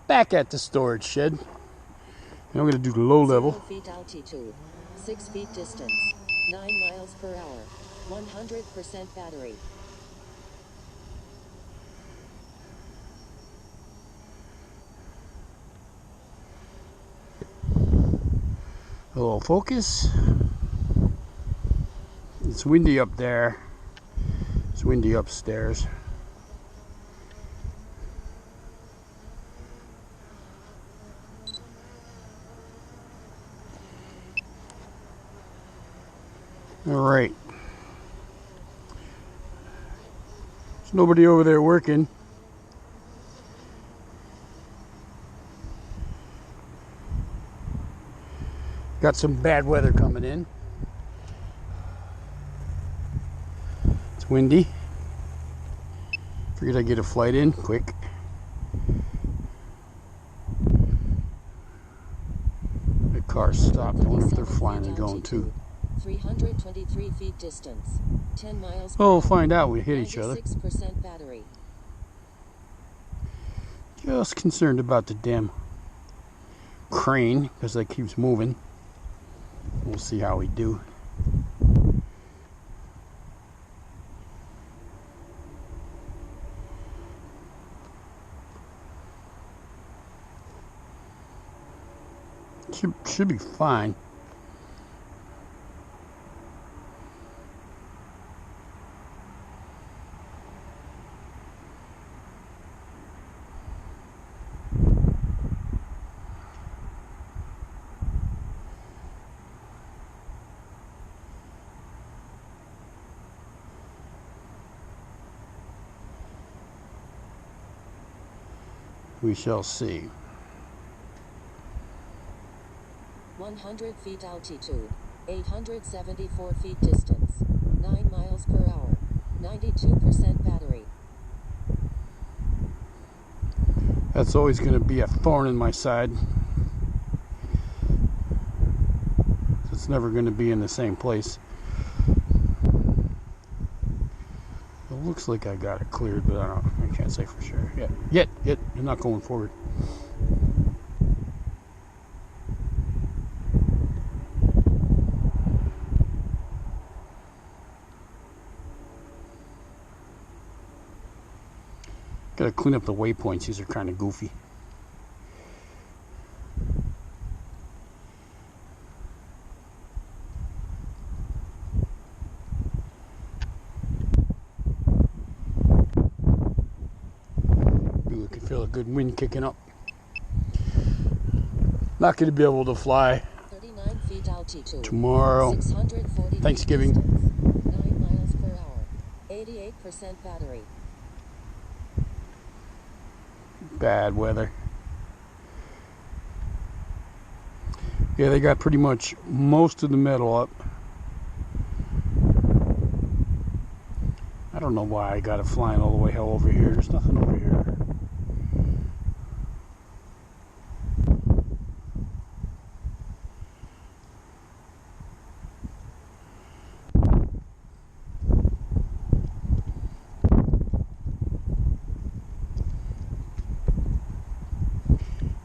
back at the storage shed. And I'm going to do the low level. 0 feet altitude, 6 feet distance, 9 miles per hour, 100% battery. A little focus. It's windy up there. It's windy upstairs. All right. There's nobody over there working. Got some bad weather coming in. It's windy. Figured I'd get a flight in quick. The car stopped. I wonder if they're flying and going too. 323 feet distance, 10 miles per Oh, we'll hour, find out. We hit each other. 96% battery. Just concerned about the damn crane because that keeps moving. We'll see how we do. Should be fine. We shall see. 100 feet altitude, 874 feet distance, 9 miles per hour, 92% battery. That's always going to be a thorn in my side. It's never going to be in the same place. It looks like I got it cleared, but I can't say for sure. Yet, I'm not going forward. Gotta clean up the waypoints. These are kind of goofy. Ooh, I can feel a good wind kicking up. Not gonna be able to fly 39 feet altitude, tomorrow. 640 feet Thanksgiving. distance, 9 miles per hour, 88% battery. Bad weather. Yeah, they got pretty much most of the metal up. I don't know why I got it flying all the way hell over here. There's nothing over here.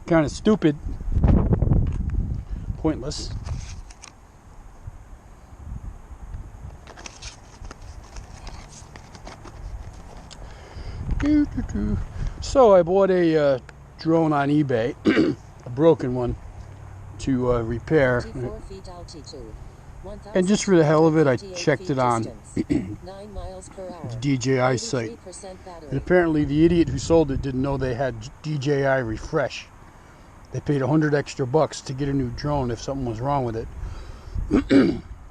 Kind of stupid. Pointless. So I bought a drone on eBay, a broken one, to repair. 54 feet altitude, And just for the hell of it, I 1,058 checked it on distance, 9 miles per hour, the DJI site. 83% battery. And apparently the idiot who sold it didn't know they had DJI refresh. They paid $100 extra to get a new drone if something was wrong with it.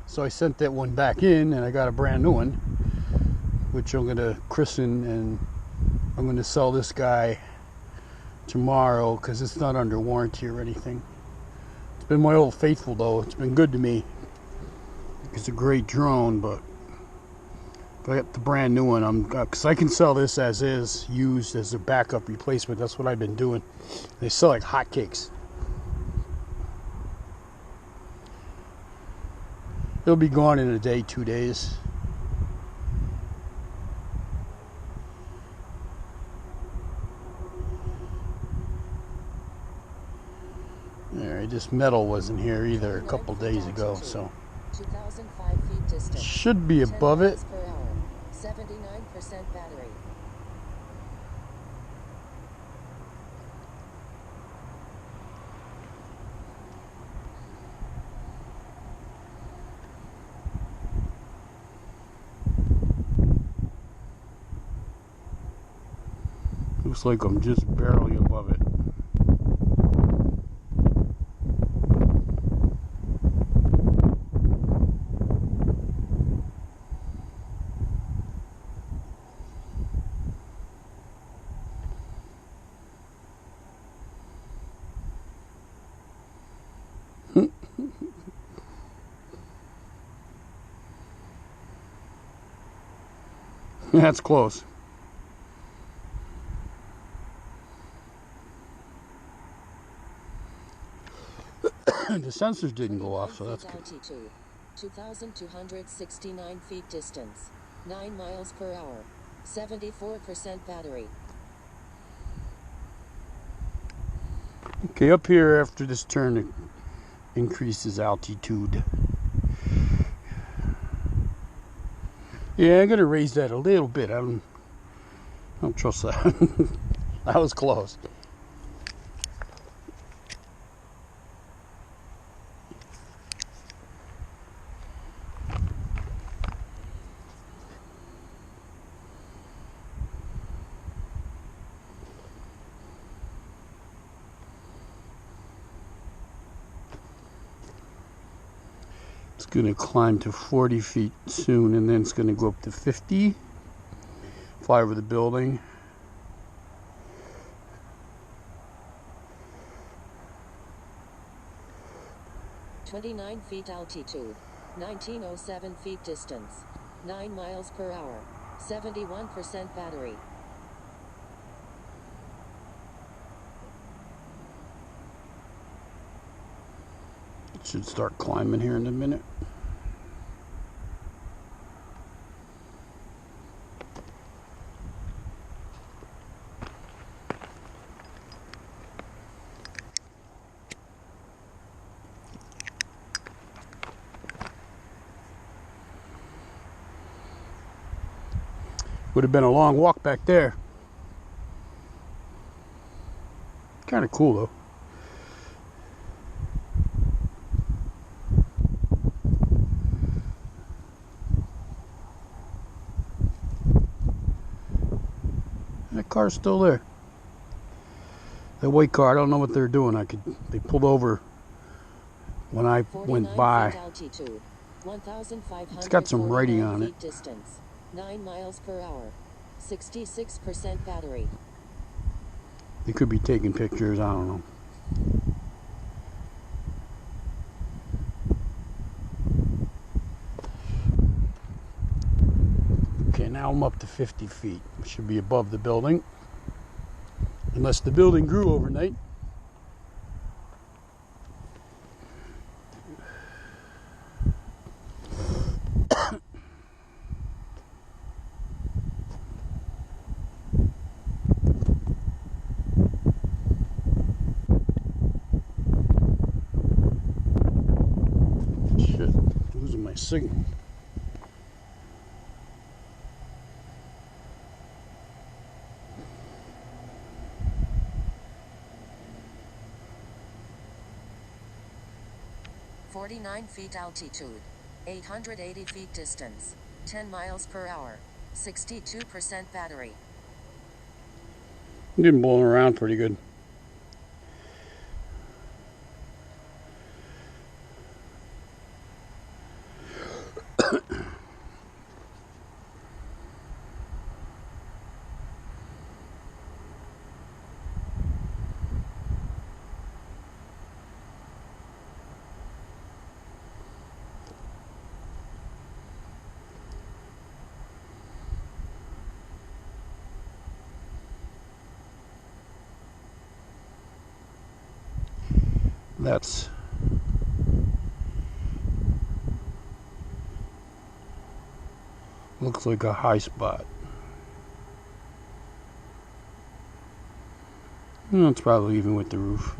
So I sent that one back in and I got a brand new one, which I'm going to christen, and I'm going to sell this guy tomorrow because it's not under warranty or anything. It's been my old faithful though. It's been good to me. It's a great drone, but if I get the brand new one, because I can sell this as is, used as a backup replacement. That's what I've been doing. They sell like hotcakes. It'll be gone in a day, 2 days. Alright, this metal wasn't here either a couple days ago, so 2005 feet distance. should be 10 above it. miles per hour. 79% battery. Looks like I'm just barely above it. That's close. The sensors didn't go off, so that's good. Altitude. 2,269 feet distance. 9 miles per hour. 74% battery. Okay, up here after this turn it increases altitude. Yeah, I'm gonna raise that a little bit. I don't trust that. That was close. It's going to climb to 40 feet soon, and then it's going to go up to 50. Fly over the building. "29 feet altitude. 1907 feet distance. 9 miles per hour. 71% battery." It should start climbing here in a minute. Would have been a long walk back there. Kind of cool though. That car's still there. That white car, I don't know what they're doing. They pulled over when I went by. Altitude. It's got some writing on it. Distance. 9 miles per hour. 66% battery. They could be taking pictures, I don't know. Okay, now I'm up to 50 feet. I should be above the building. Unless the building grew overnight. Shit, losing my signal. "49 feet altitude. 880 feet distance. 10 miles per hour. 62% battery." I'm getting blown around pretty good. That's looks like a high spot. No, it's probably even with the roof.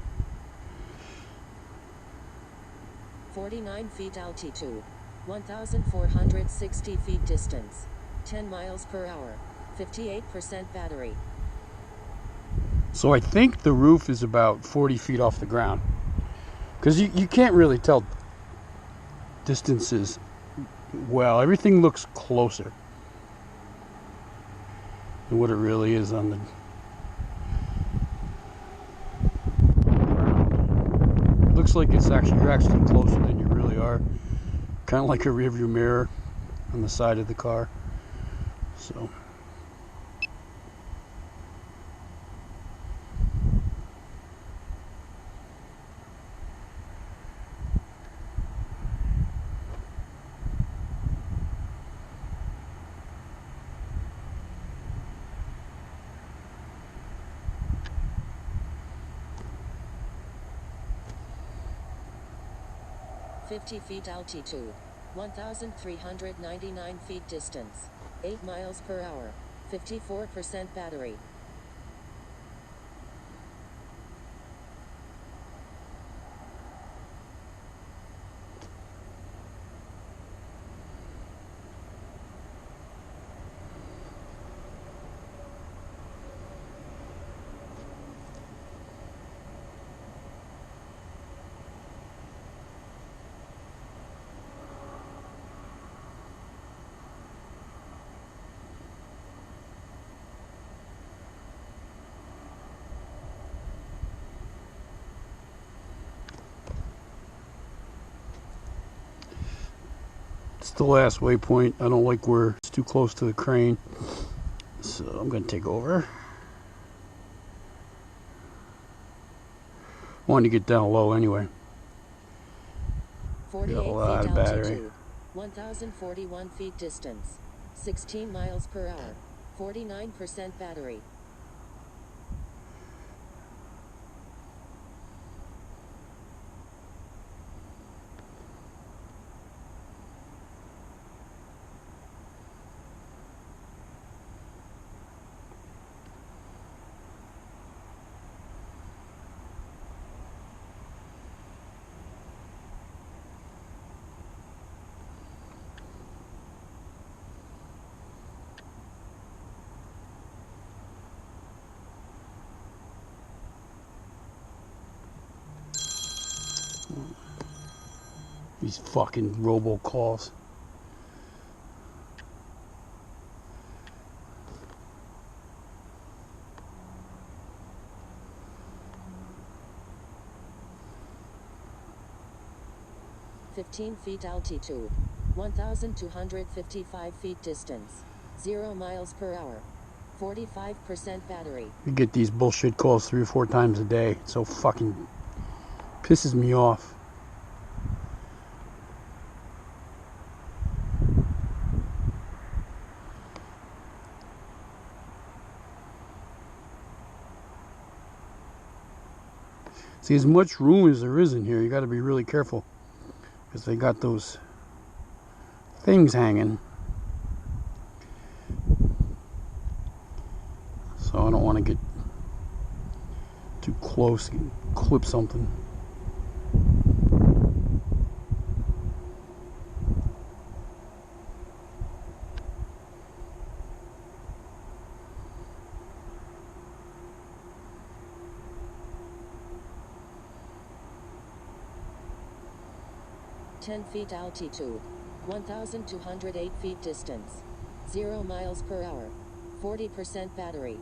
49 feet altitude, 1,460 feet distance, 10 miles per hour, 58% battery. So I think the roof is about 40 feet off the ground. Because you can't really tell distances well. Everything looks closer than what it really is on the ground. It looks like you're actually closer than you really are. Kind of like a rearview mirror on the side of the car. So. "50 feet altitude, 1,399 feet distance, 8 miles per hour, 54% battery." It's the last waypoint. I don't like where it's too close to the crane. So I'm going to take over. I wanted to get down low anyway. 48 Got a lot feet of battery. altitude, 1,041 feet distance, 16 miles per hour, 49% battery. These fucking robocalls. "15 feet altitude, 1,255 feet distance, 0 miles per hour, 45% battery." You get these bullshit calls 3 or 4 times a day. It so fucking pisses me off. See, as much room as there is in here, you got to be really careful. Because they got those things hanging. So I don't want to get too close and clip something. "10 feet altitude, 1,208 feet distance, 0 miles per hour, 40% battery."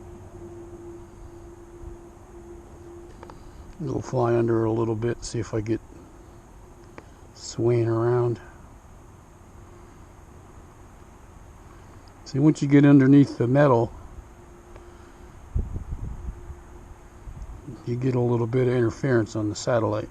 Go fly under her a little bit, see if I get swaying around. See, once you get underneath the metal, you get a little bit of interference on the satellite.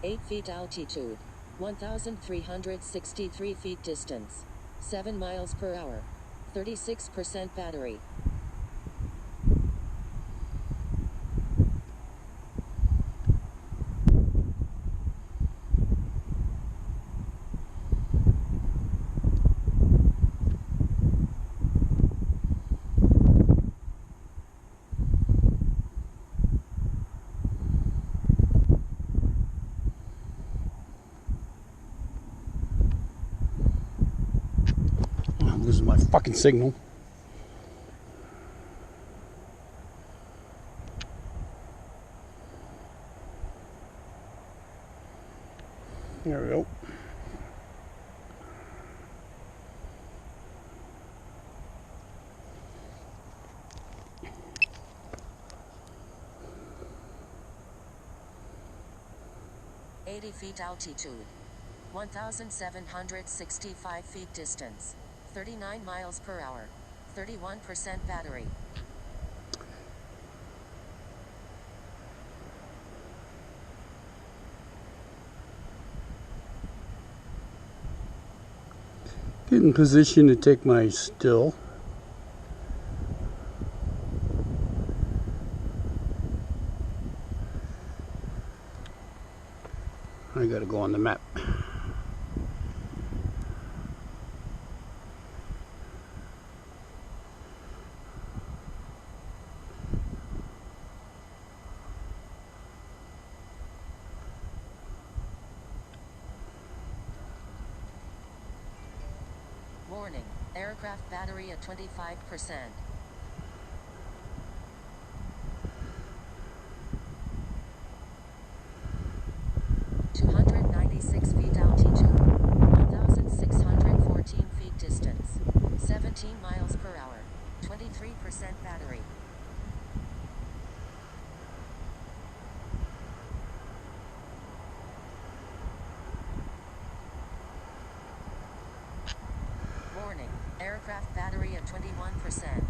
8 feet altitude, 1,363 feet distance, 7 miles per hour, 36% battery. This is my fucking signal. There we go. Feet altitude, 1,765 feet distance, 39 miles per hour, 31% battery. Get in position to take my still. I gotta go on the map. Warning, aircraft battery at 25%. Feet altitude, 1,614 feet distance, 17 miles per hour, 23% battery. Warning, aircraft battery at 21%.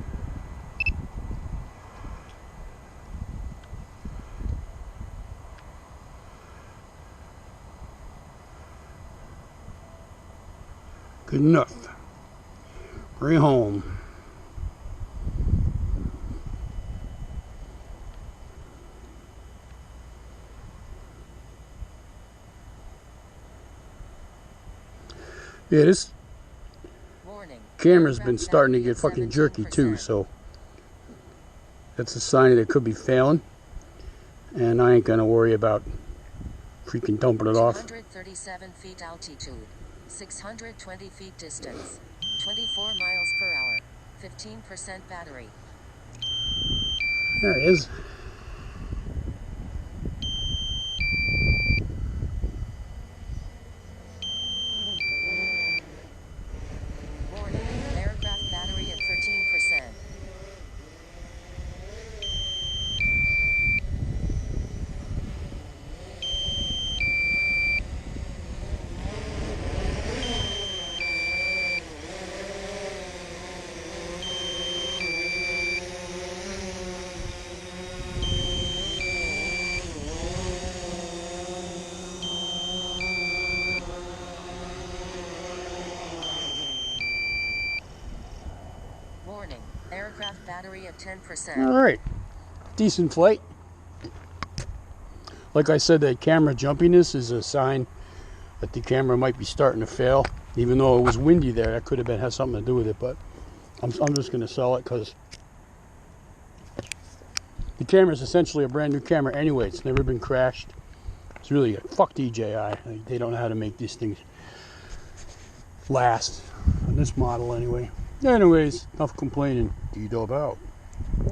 Good enough. Bring it home. Yeah, this camera's been starting to get fucking jerky too, so that's a sign that it could be failing. And I ain't gonna worry about freaking dumping it off. 237 feet altitude, 620 feet distance, 24 miles per hour, 15% battery. There it is. Warning, aircraft battery at 13%. Warning, aircraft battery at 10%. Alright. Decent flight. Like I said, that camera jumpiness is a sign that the camera might be starting to fail. Even though it was windy there, that could have had something to do with it, but I'm just going to sell it because the camera is essentially a brand new camera anyway. It's never been crashed. It's really fuck DJI. They don't know how to make these things last on this model anyway. Anyways, enough complaining. D-Dub out.